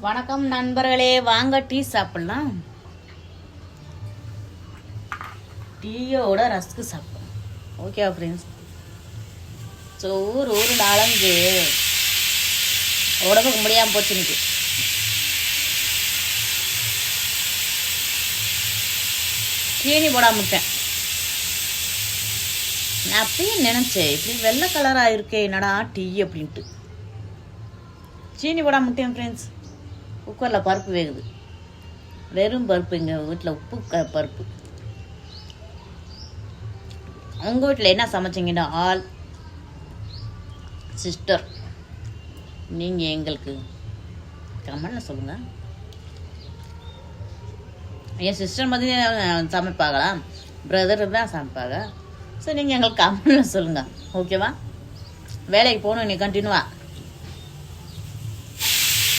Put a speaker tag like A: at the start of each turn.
A: வணக்கம் நண்பர்களே, வாங்க டீ சாப்பிடலாம். டீயோட ரஸ்க்கு சாப்பிடும். ஓகேவா ஃப்ரெண்ட்ஸ்? ஸோ ஊர் நாளஞ்சு உடம்புக்கு முடியாமல் போச்சு இன்னைக்கு. சீனி போடாம விட்டேன். நான் அப்படியே நினச்சேன், இப்படி வெள்ளை கலராக இருக்கே என்னடா டீ அப்படின்ட்டு சீனி போடாம விட்டேன் ஃப்ரெண்ட்ஸ். குக்கரில் பருப்பு வேகுது, வெறும் பருப்பு. எங்கள் வீட்டில் உப்பு பருப்பு. உங்கள் வீட்டில் என்ன சமைச்சிங்கன்னா ஆல் சிஸ்டர், நீங்கள் எங்களுக்கு கமெண்ட்ல சொல்லுங்கள். என் சிஸ்டர் மாதிரி சமைப்பாங்களா, பிரதர் தான் சமைப்பாங்க. ஸோ நீங்கள் எங்களுக்கு கமெண்ட்ல சொல்லுங்கள். ஓகேவா? வேலைக்கு போகணும் நீ கண்டினியூவா.